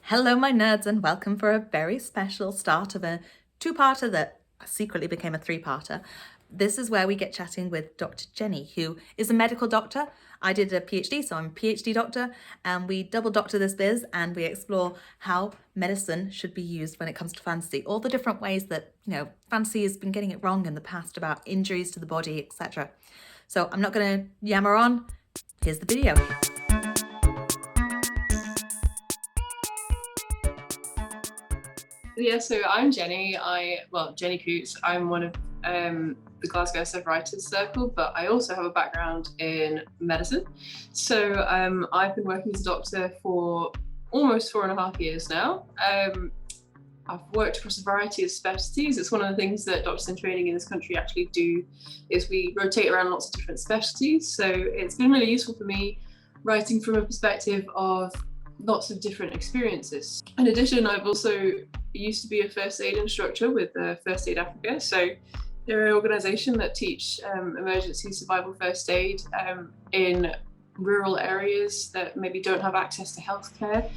Hello, my nerds, and welcome for a very special start of a two-parter that secretly became a three-parter. This is where we get chatting with Dr. Jenny, who is a medical doctor. I did a PhD, so I'm a PhD doctor, and we double doctor this biz and we explore how medicine should be used when it comes to fantasy, all the different ways that, fantasy has been getting it wrong in the past about injuries to the body, etc. So I'm not going to yammer on. Here's the video. Yeah, so I'm Jenny. Jenny Coots. I'm one of the Glasgow SF Writers Circle, but I also have a background in medicine. So I've been working as a doctor for almost 4.5 years now. I've worked across a variety of specialties. It's one of the things that doctors in training in this country actually do, is we rotate around lots of different specialties. So it's been really useful for me writing from a perspective of lots of different experiences. In addition, I've also used to be a first aid instructor with First Aid Africa. So they're an organisation that teach emergency survival first aid in rural areas that maybe don't have access to healthcare.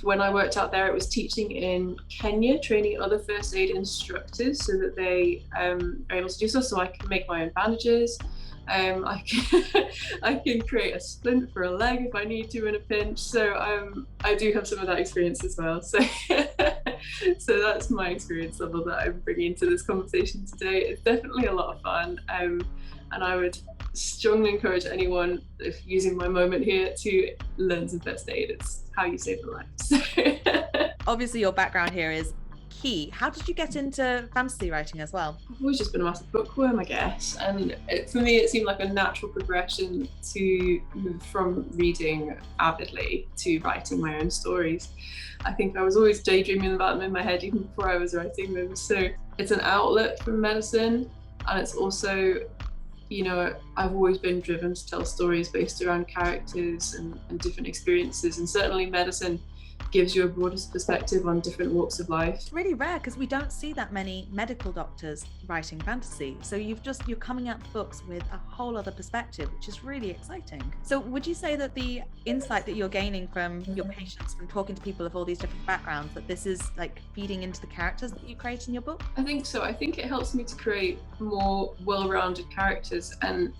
When I worked out there, it was teaching in Kenya, training other first aid instructors so that they are able to do so I can make my own bandages. I can create a splint for a leg if I need to in a pinch. So I do have some of that experience as well. So so that's my experience level that I'm bringing to this conversation today. It's definitely a lot of fun, and I would strongly encourage anyone, if using my moment here, to learn some first aid. It's how you save a life. So. Obviously, your background here is key. How did you get into fantasy writing as well? I've always just been a massive bookworm, I guess, and for me it seemed like a natural progression to move from reading avidly to writing my own stories. I think I was always daydreaming about them in my head even before I was writing them. So it's an outlet from medicine, and it's also, I've always been driven to tell stories based around characters and different experiences, and certainly medicine gives you a broader perspective on different walks of life. It's really rare because we don't see that many medical doctors writing fantasy. So you're coming out books with a whole other perspective, which is really exciting. So would you say that the insight that you're gaining from your patients, from talking to people of all these different backgrounds, that this is like feeding into the characters that you create in your book? I think so. I think it helps me to create more well-rounded characters, and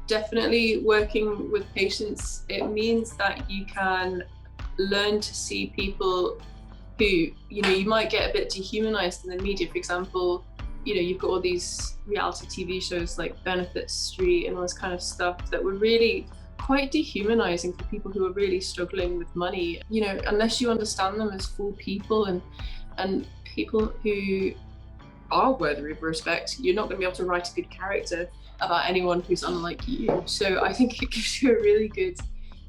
definitely working with patients, it means that you can learn to see people who, you might get a bit dehumanized in the media. For example, you've got all these reality TV shows like Benefit Street and all this kind of stuff that were really quite dehumanizing for people who are really struggling with money. Unless you understand them as full people and people who are worthy of respect, you're not going to be able to write a good character about anyone who's unlike you. So I think it gives you a really good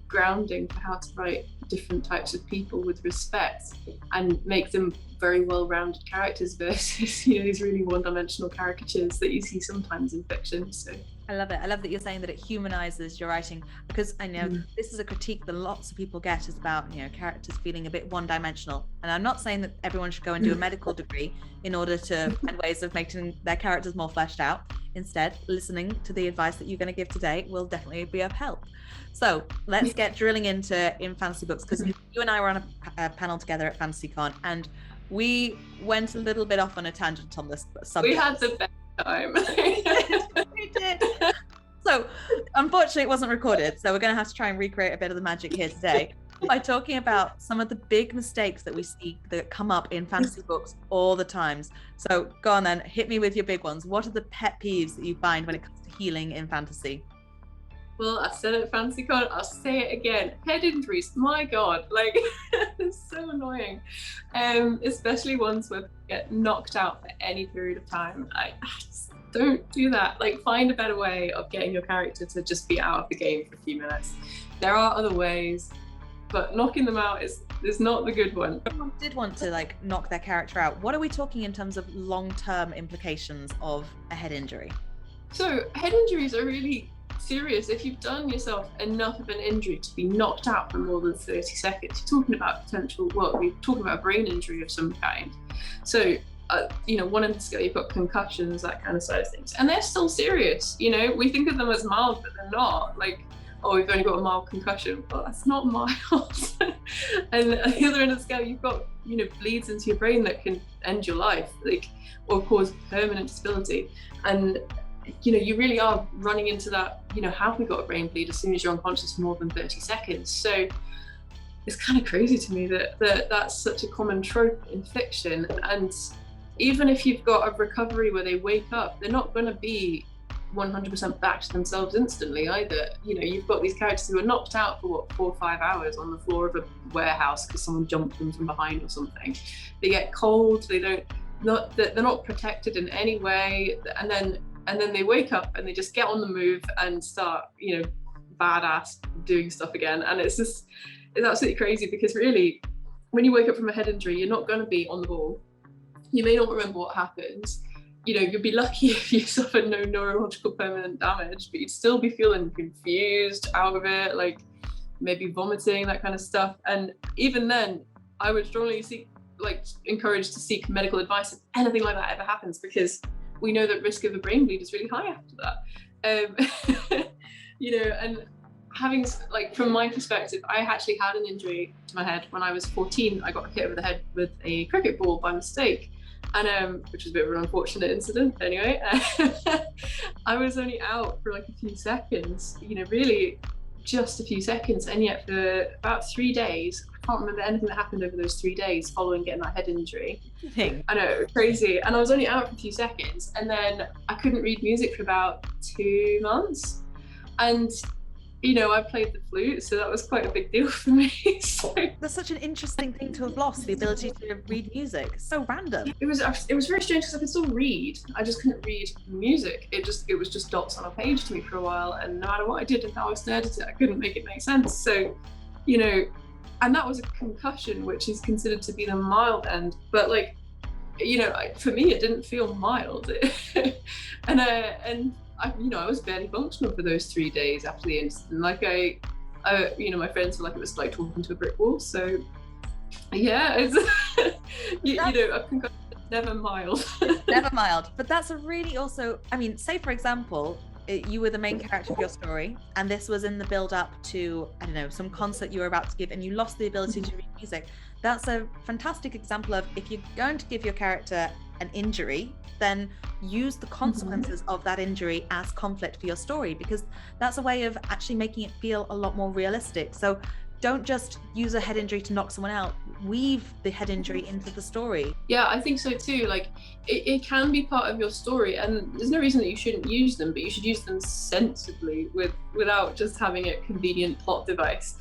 grounding for how to write different types of people with respect and make them very well-rounded characters versus these really one-dimensional caricatures that you see sometimes in fiction. So I love it. I love that you're saying that it humanizes your writing, because I know this is a critique that lots of people get, is about characters feeling a bit one-dimensional. And I'm not saying that everyone should go and do a medical degree in order to find ways of making their characters more fleshed out. Instead, listening to the advice that you're going to give today will definitely be of help. So let's get drilling in fantasy books, because you and I were on a panel together at FantasyCon, and we went a little bit off on a tangent on this subject. We had the best time. We did. So unfortunately it wasn't recorded, so we're going to have to try and recreate a bit of the magic here today by talking about some of the big mistakes that we see that come up in fantasy books all the times. So go on then, hit me with your big ones. What are the pet peeves that you find when it comes to healing in fantasy? Well, I said it at FantasyCon, I'll say it again. Head injuries, my God, it's so annoying. Especially ones where you get knocked out for any period of time. I just don't do that. Find a better way of getting your character to just be out of the game for a few minutes. There are other ways, but knocking them out is not the good one. If someone did want to knock their character out, what are we talking in terms of long-term implications of a head injury? So head injuries are really serious. If you've done yourself enough of an injury to be knocked out for more than 30 seconds, you're talking about we're talking about a brain injury of some kind. So one end of the scale, you've got concussions, that kind of side of things, and they're still serious. We think of them as mild, but they're not. oh, we've only got a mild concussion. Well, that's not mild. And at the other end of the scale, you've got, you know, bleeds into your brain that can end your life, like, or cause permanent disability. And, you know, you really are running into that, you know, have we got a brain bleed as soon as you're unconscious for more than 30 seconds? So it's kind of crazy to me that that's such a common trope in fiction. And even if you've got a recovery where they wake up, they're not going to be 100% back to themselves instantly either. You know, you've got these characters who are knocked out for what, 4 or 5 hours on the floor of a warehouse because someone jumped them from behind or something. They get cold, they're not protected in any way, and then they wake up and they just get on the move and start, you know, badass doing stuff again. And it's absolutely crazy, because really, when you wake up from a head injury, you're not going to be on the ball. You may not remember what happened. You know, you'd be lucky if you suffered no neurological permanent damage, but you'd still be feeling confused, out of it, like maybe vomiting, that kind of stuff. And even then, I would strongly encourage to seek medical advice if anything like that ever happens, because we know that risk of a brain bleed is really high after that. You know, and having, like, from my perspective, I actually had an injury to my head when I was 14. I got hit over the head with a cricket ball by mistake, and which was a bit of an unfortunate incident. Anyway, I was only out for like a few seconds, you know, really just a few seconds, and yet for about 3 days, I can't remember anything that happened over those 3 days following getting that head injury. I know, crazy. And I was only out for a few seconds, and then I couldn't read music for about 2 months. And, you know, I played the flute, so that was quite a big deal for me. So that's such an interesting thing to have lost, the ability to read music. It's so random. It was very strange, because I could still read. I just couldn't read music. It was just dots on a page to me for a while, and no matter what I did and how I stared at it, I couldn't make it make sense. So, you know, and that was a concussion, which is considered to be the mild end. But, like, you know, for me, it didn't feel mild. And I, you know, I was barely functional for those 3 days after the incident. Like, you know, my friends were like, it was like talking to a brick wall. So yeah, it's you know, a concussion is never mild. Never mild. But that's a really also, I mean, say for example, you were the main character of your story, and this was in the build up to, I don't know, some concert you were about to give, and you lost the ability to read music. That's a fantastic example of, if you're going to give your character an injury, then use the consequences of that injury as conflict for your story, because that's a way of actually making it feel a lot more realistic. So don't just use a head injury to knock someone out, weave the head injury into the story. Yeah, I think so too. Like, it can be part of your story, and there's no reason that you shouldn't use them, but you should use them sensibly without just having a convenient plot device.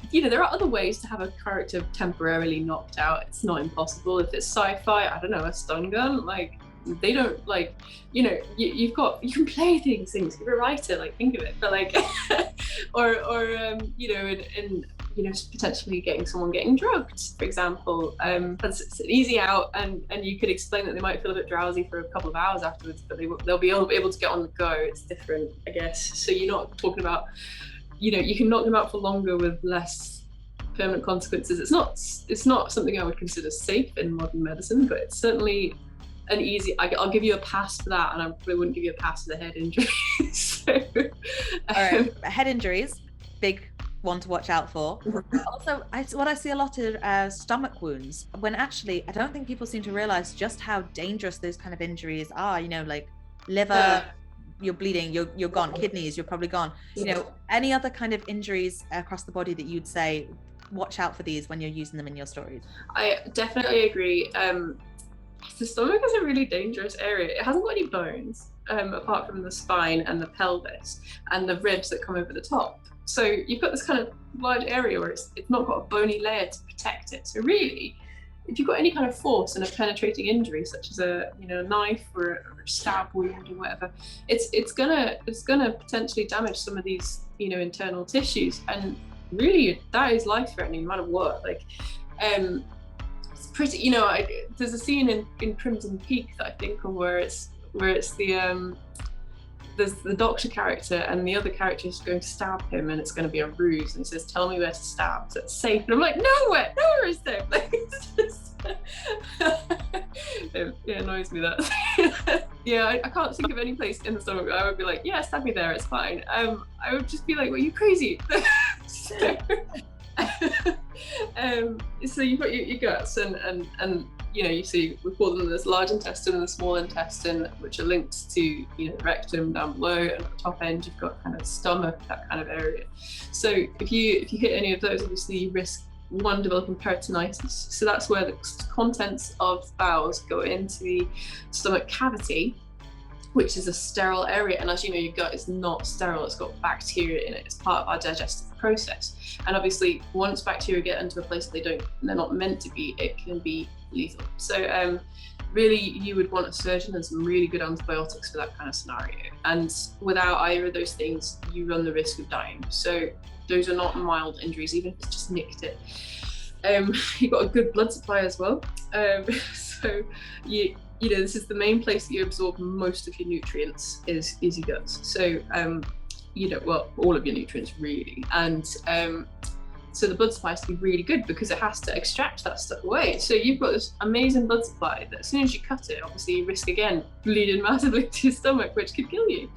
You know, there are other ways to have a character temporarily knocked out. It's not impossible. If it's sci-fi, I don't know, a stun gun, like, they don't, like, you know, you can play things, you're a writer, like, think of it, but like, or you know, in you know, potentially someone getting drugged, for example. It's an easy out, and you could explain that they might feel a bit drowsy for a couple of hours afterwards, but they'll be able to get on the go. It's different, I guess. So you're not talking about, you know, you can knock them out for longer with less permanent consequences. It's not something I would consider safe in modern medicine, but it's certainly an easy, I'll give you a pass for that, and I probably wouldn't give you a pass for the head injuries. So, all right, head injuries, big one to watch out for. Also, what I see a lot of stomach wounds, when actually I don't think people seem to realize just how dangerous those kind of injuries are. You know, like liver, you're bleeding, you're gone. Kidneys, you're probably gone. You know, any other kind of injuries across the body that you'd say, watch out for these when you're using them in your stories? I definitely agree. The stomach is a really dangerous area. It hasn't got any bones, apart from the spine and the pelvis and the ribs that come over the top. So you've got this kind of large area where it's not got a bony layer to protect it. So really, if you've got any kind of force and a penetrating injury, such as a knife or a stab wound or whatever, it's gonna potentially damage some of these internal tissues, and really that is life-threatening no matter what. Like, it's pretty. There's a scene in Crimson Peak that I think of where it's there's the doctor character and the other character is going to stab him, and it's going to be a ruse, and he says, "Tell me where to stab so it's safe." And I'm like, nowhere is safe. Like, it's just It annoys me that. Yeah, I can't think of any place in the stomach where I would be like, yeah, stab me there, it's fine. I would just be like, well, you crazy. So, so you've got your guts and you see we call them this large intestine and the small intestine, which are linked to the rectum down below, and at the top end you've got kind of stomach, that kind of area. So if you hit any of those, obviously you risk one, developing peritonitis. So that's where the contents of the bowels go into the stomach cavity, which is a sterile area. And as you know, your gut is not sterile, it's got bacteria in it. It's part of our digestive process. And obviously, once bacteria get into a place they're not meant to be, it can be lethal. So really, you would want a surgeon and some really good antibiotics for that kind of scenario. And without either of those things, you run the risk of dying. So those are not mild injuries, even if it's just nicked it. You've got a good blood supply as well. So this is the main place that you absorb most of your nutrients is your guts. So all of your nutrients really. And so the blood supply has to be really good because it has to extract that stuff away. So you've got this amazing blood supply that as soon as you cut it, obviously you risk again bleeding massively to your stomach, which could kill you.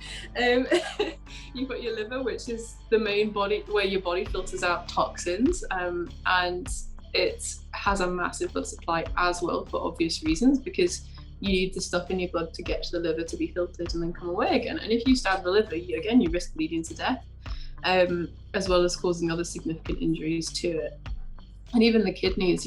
You've got your liver, which is the main body where your body filters out toxins, and it has a massive blood supply as well for obvious reasons, because you need the stuff in your blood to get to the liver to be filtered and then come away again. And if you stab the liver, you risk bleeding to death, as well as causing other significant injuries to it. And even the kidneys,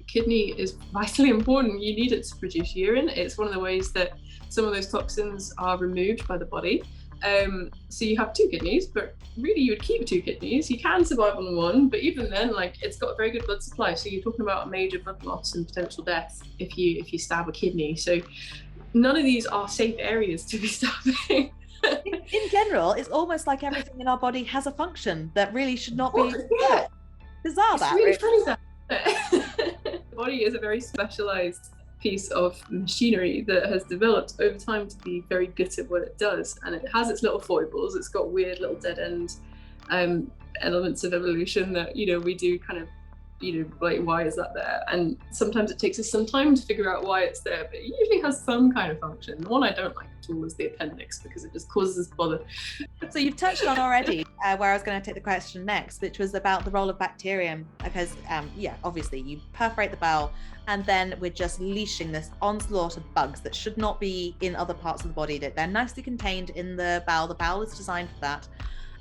kidney is vitally important. You need it to produce urine. It's one of the ways that some of those toxins are removed by the body. So you have 2 kidneys, but really you would keep 2 kidneys. You can survive on one, but even then, it's got a very good blood supply. So you're talking about a major blood loss and potential death if you stab a kidney. So none of these are safe areas to be stabbing. In general, it's almost like everything in our body has a function that really should not be. Yeah. Bizarre. It's that really funny that the body is a very specialized piece of machinery that has developed over time to be very good at what it does, and it has its little foibles. It's got weird little dead end elements of evolution that we do kind of why is that there, and sometimes it takes us some time to figure out why it's there, but it usually has some kind of function. The one I don't like at all is the appendix, because it just causes us bother. So you've touched on already where I was going to take the question next, which was about the role of bacterium, because obviously you perforate the bowel and then we're just leashing this onslaught of bugs that should not be in other parts of the body, that they're nicely contained in the bowel. The bowel is designed for that.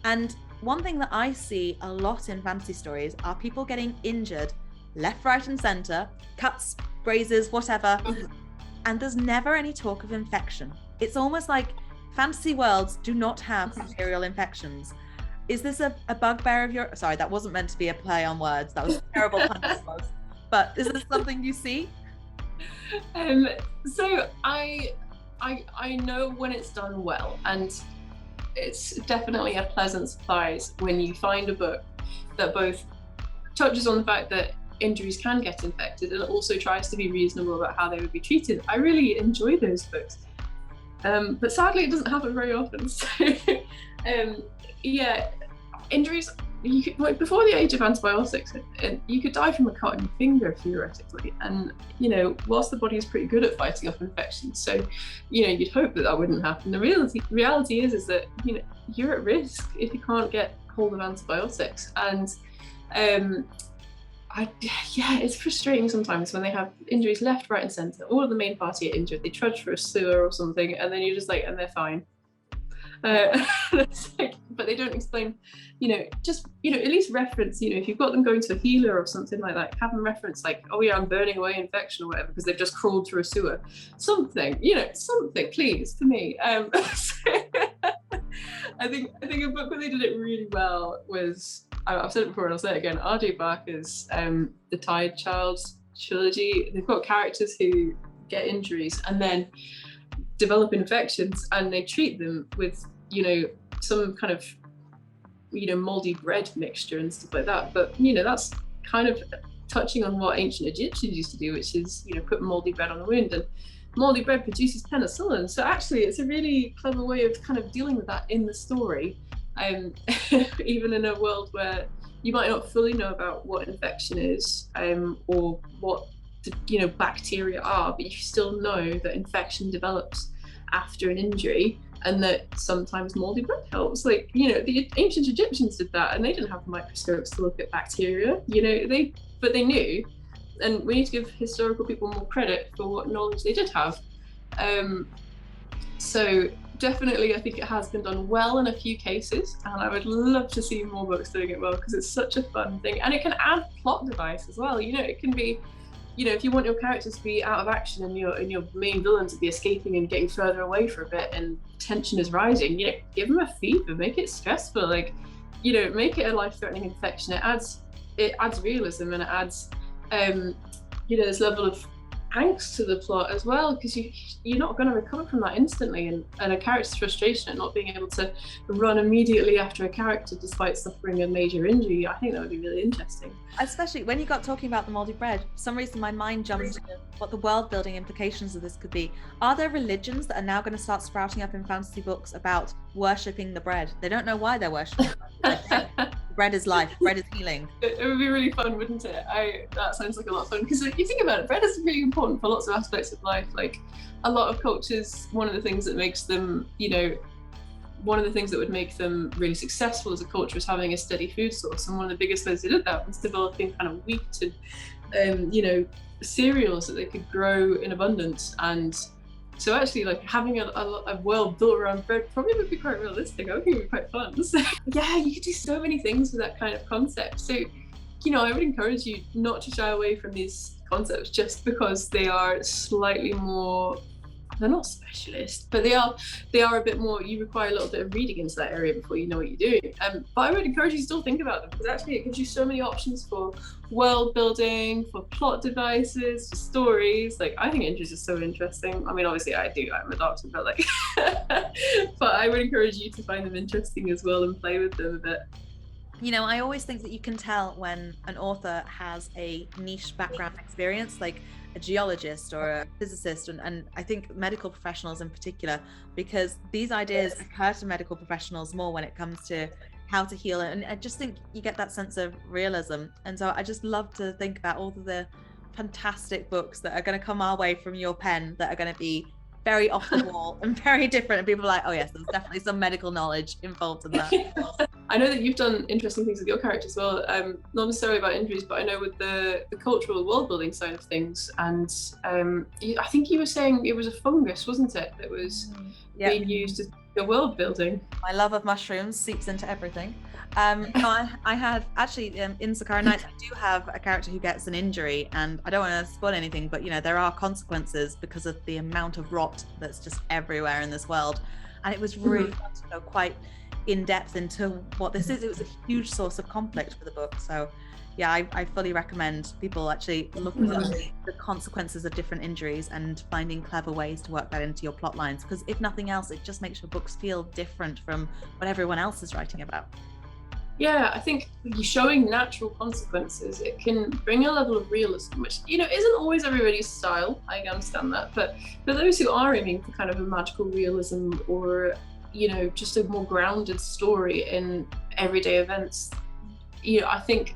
And one thing that I see a lot in fantasy stories are people getting injured left, right, and center, cuts, grazes, whatever, and there's never any talk of infection. It's almost like fantasy worlds do not have bacterial infections. Is this a bugbear of your? Sorry, that wasn't meant to be a play on words. That was a terrible pun. But is this something you see? So I know when it's done well, and it's definitely a pleasant surprise when you find a book that both touches on the fact that injuries can get infected and also tries to be reasonable about how they would be treated. I really enjoy those books, but sadly it doesn't happen very often. So injuries, before the age of antibiotics, you could die from a cut on your finger theoretically, and whilst the body is pretty good at fighting off infections, so you'd hope that wouldn't happen. The reality is that you're at risk if you can't get hold of antibiotics, and it's frustrating sometimes when they have injuries left, right, and centre. All of the main party are injured. They trudge for a sewer or something, and then you're just like, and they're fine. But they don't explain, just at least reference, if you've got them going to a healer or something like that, have them reference oh yeah, I'm burning away infection or whatever because they've just crawled through a sewer, something please, for me. I think a book where they did it really well was, I've said it before and I'll say it again, R.J. Barker's The Tide Child's trilogy. They've got characters who get injuries and then develop infections, and they treat them with some kind of moldy bread mixture and stuff like that. But that's kind of touching on what ancient Egyptians used to do, which is put moldy bread on the wound, and moldy bread produces penicillin. So actually it's a really clever way of kind of dealing with that in the story, even in a world where you might not fully know about what infection is, or what bacteria are, but you still know that infection develops after an injury, and that sometimes moldy bread helps. Like, the ancient Egyptians did that, and they didn't have microscopes to look at bacteria. But they knew, and we need to give historical people more credit for what knowledge they did have. So definitely, I think it has been done well in a few cases, and I would love to see more books doing it well, because it's such a fun thing, and it can add plot device as well. It can be, if you want your characters to be out of action and your main villain to be escaping and getting further away for a bit, and tension is rising, give them a fever, make it stressful, like, make it a life-threatening infection. It adds realism, and it adds this level of angst to the plot as well, because you're not going to recover from that instantly, and a character's frustration at not being able to run immediately after a character despite suffering a major injury, I think that would be really interesting. Especially when you got talking about the moldy bread, for some reason my mind jumped to what the world building implications of this could be. Are there religions that are now going to start sprouting up in fantasy books about worshipping the bread? They don't know why they're worshipping it. Bread is life, bread is healing. It would be really fun, wouldn't it? That sounds like a lot of fun, because if you think about it, bread is really important for lots of aspects of life. Like, a lot of cultures, one of the things that makes them, one of the things that would make them really successful as a culture is having a steady food source, and one of the biggest ways they did that was developing kind of wheat and cereals that they could grow in abundance. And so actually, like, having a world built around bread probably would be quite realistic. I think it would be quite fun. So, yeah, you could do so many things with that kind of concept. So, I would encourage you not to shy away from these concepts just because they are slightly more, they're not specialist, but they are a bit more, you require a little bit of reading into that area before you know what you're doing. But I would encourage you to still think about them, because actually it gives you so many options for world building, for plot devices, for stories. Like, I think injuries are so interesting. I mean, obviously I'm a doctor, but like, but I would encourage you to find them interesting as well and play with them a bit. I always think that you can tell when an author has a niche background experience, like a geologist or a physicist, and I think medical professionals in particular, because these ideas occur to medical professionals more when it comes to how to heal, and I just think you get that sense of realism. And so I just love to think about all of the fantastic books that are going to come our way from your pen that are going to be very off the wall and very different, and people are like, oh yes, there's definitely some medical knowledge involved in that. I know that you've done interesting things with your character as well, not necessarily about injuries, but I know with the cultural world building side of things, and I think you were saying it was a fungus, wasn't it, that was being used as the world building. My love of mushrooms seeps into everything. I had actually in Sakara Nights, I do have a character who gets an injury, and I don't want to spoil anything, but there are consequences because of the amount of rot that's just everywhere in this world. And it was really fun to go quite in depth into what this is. It was a huge source of conflict for the book. So yeah, I fully recommend people actually looking at the consequences of different injuries and finding clever ways to work that into your plot lines, because if nothing else, it just makes your books feel different from what everyone else is writing about. Yeah, I think showing natural consequences, it can bring a level of realism, which, isn't always everybody's style. I understand that. But for those who are aiming for kind of a magical realism, or, just a more grounded story in everyday events, I think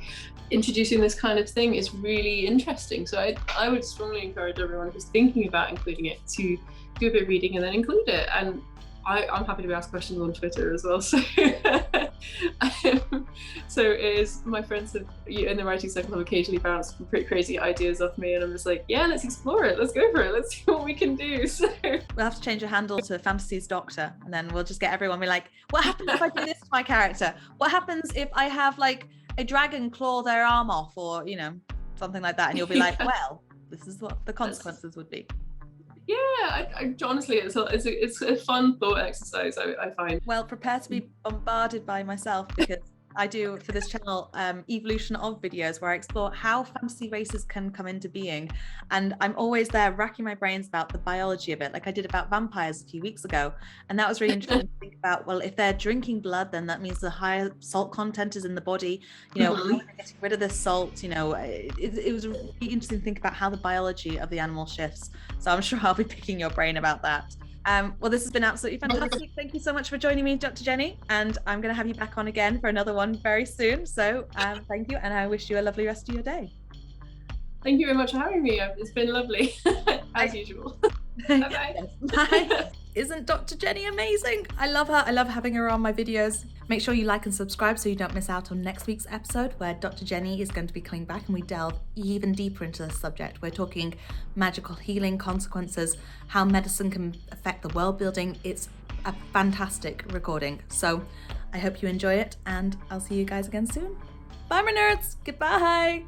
introducing this kind of thing is really interesting. So I would strongly encourage everyone who's thinking about including it to do a bit of reading and then include it. And I'm happy to be asked questions on Twitter as well. So, so it is, my friends in the writing circle have occasionally bounced some pretty crazy ideas off me, and I'm just like, yeah, let's explore it. Let's go for it. Let's see what we can do. So we'll have to change your handle to Fantasy's Doctor, and then we'll just get everyone be like, what happens if I do this to my character? What happens if I have like a dragon claw their arm off, or something like that? And you'll be like, well, this is what the consequences would be. Yeah, I honestly, it's a fun thought exercise, I find. Well, prepare to be bombarded by myself, because I do for this channel evolution of videos where I explore how fantasy races can come into being, and I'm always there racking my brains about the biology of it, like I did about vampires a few weeks ago. And that was really interesting to think about, well, if they're drinking blood, then that means the higher salt content is in the body, how are they getting rid of this salt? It was really interesting to think about how the biology of the animal shifts. So I'm sure I'll be picking your brain about that. Well, this has been absolutely fantastic. Thank you so much for joining me, Dr. Jenny, and I'm going to have you back on again for another one very soon. So thank you, and I wish you a lovely rest of your day. Thank you very much for having me. It's been lovely, as usual. Bye-bye. Yes, bye. Isn't Dr. Jenny amazing? I love her. I love having her on my videos. Make sure you like and subscribe so you don't miss out on next week's episode, where Dr. Jenny is going to be coming back and we delve even deeper into this subject. We're talking magical healing consequences, how medicine can affect the world building. It's a fantastic recording. So I hope you enjoy it, and I'll see you guys again soon. Bye, my nerds. Goodbye.